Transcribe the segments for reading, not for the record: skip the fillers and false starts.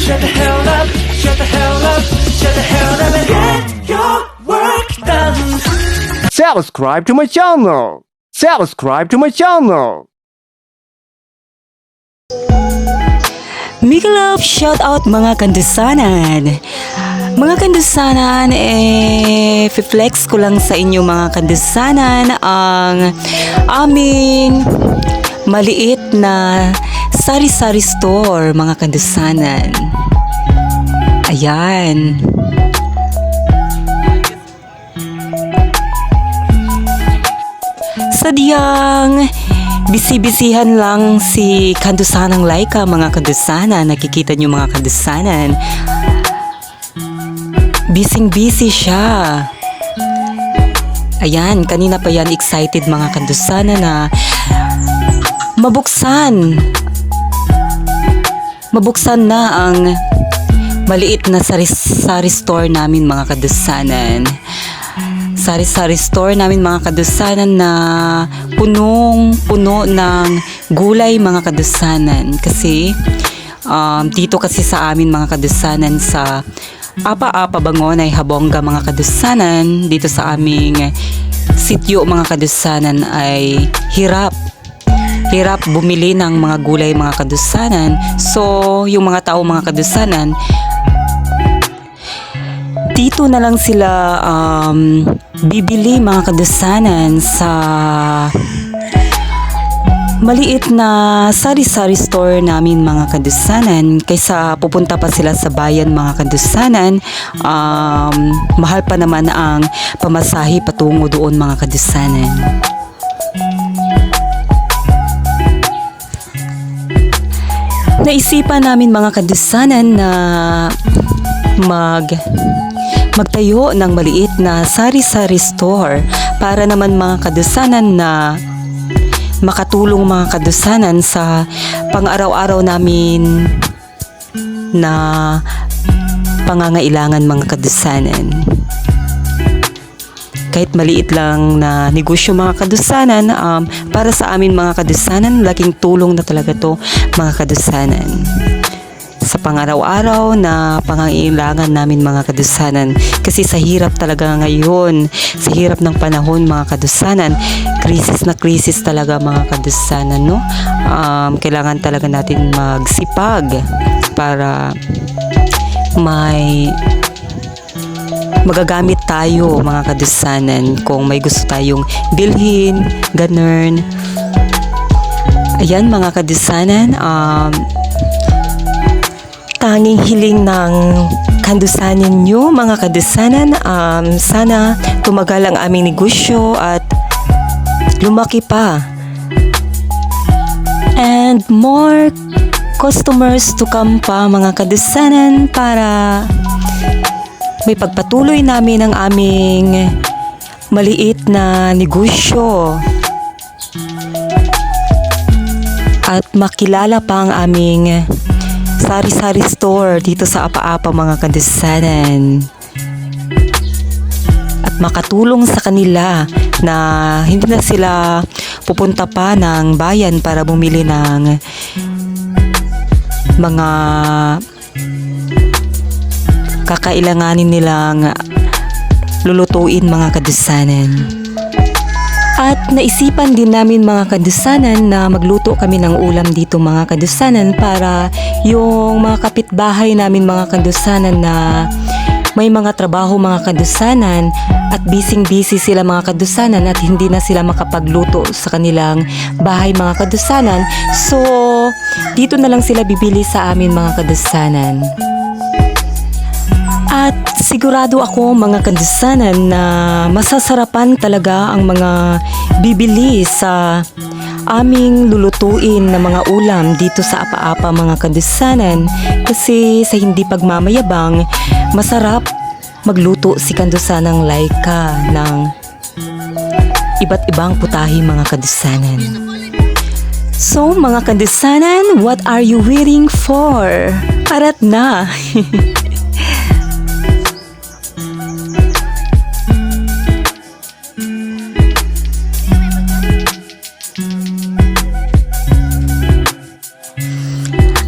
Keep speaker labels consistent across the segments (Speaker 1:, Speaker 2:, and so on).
Speaker 1: Shut the hell up, shut the hell up, shut the hell up and get your work done.
Speaker 2: Subscribe to my channel. Subscribe to my channel.
Speaker 3: Mega love shout out mga kandusanan. Mga kandusanan, flex ko lang sa inyo mga kandusanan ang aming maliit na sari-sari store mga kandusanan. Ayan. Sadyang bisi-bisihan lang si kandusanang Laika mga kandusanan. Nakikita nyo mga kandusanan. Bising-busy siya. Ayan, kanina pa yan excited mga kandusanan na mabuksan na ang maliit na sari-sari store namin mga kandusanan. Sari-sari store namin mga kadusanan na punong-puno ng gulay mga kadusanan. Kasi dito kasi sa amin mga kadusanan sa Apa-Apa Bangonay Habonga mga kadusanan, dito sa aming sityo mga kadusanan ay hirap bumili ng mga gulay mga kadusanan. So yung mga tao mga kadusanan, dito na lang sila bibili mga kadusanan sa maliit na sari-sari store namin mga kadusanan kaysa pupunta pa sila sa bayan mga kadusanan. Mahal pa naman ang pamasahe patungo doon mga kadusanan. Naisipan namin mga kadusanan na magtayo ng maliit na sari-sari store para naman mga kadusanan na makatulong mga kadusanan sa pang-araw-araw namin na pangangailangan mga kadusanan. Kahit maliit lang na negosyo mga kadusanan, para sa amin mga kadusanan, laking tulong na talaga to mga kadusanan. Sa pang-araw-araw na pangangailangan namin mga kadusanan. Kasi sa hirap talaga ngayon, sa hirap ng panahon mga kadusanan, krisis na krisis talaga mga kadusanan, no? Kailangan talaga natin magsipag para may magagamit tayo mga kadusanan kung may gusto tayong bilhin, ganun. Ayan mga kadusanan, tanging hiling ng kandusanan nyo mga kadusanan, sana tumagal ang aming negosyo at lumaki pa and more customers to come pa mga kadusanan para may pagpatuloy namin ang aming maliit na negosyo at makilala pa ang aming sari-sari store dito sa Apa-Apa mga kadusanan at makatulong sa kanila na hindi na sila pupunta pa ng bayan para bumili ng mga kakailanganin nilang lulutuin mga kadusanan. At naisipan din namin mga kadusanan na magluto kami ng ulam dito mga kadusanan para yung mga kapitbahay namin mga kadusanan na may mga trabaho mga kadusanan at busy sila mga kadusanan at hindi na sila makapagluto sa kanilang bahay mga kadusanan. So, dito na lang sila bibili sa amin mga kadusanan. At sigurado ako mga kadusanan na masasarapan talaga ang mga bibili sa aming lulutuin na mga ulam dito sa Apa-Apa mga kadusanan kasi sa hindi pagmamayabang masarap magluto si kandusanang Laika ng iba't ibang putahe mga kadusanan. So mga kadusanan, what are you waiting for? Arat na!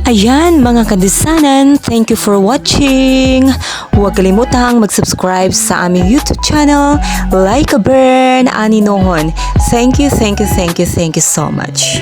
Speaker 3: Ayan mga kandisanan, thank you for watching. Huwag kalimutang mag-subscribe sa aming YouTube channel, Like a Burn, Ani Nohon. Thank you so much.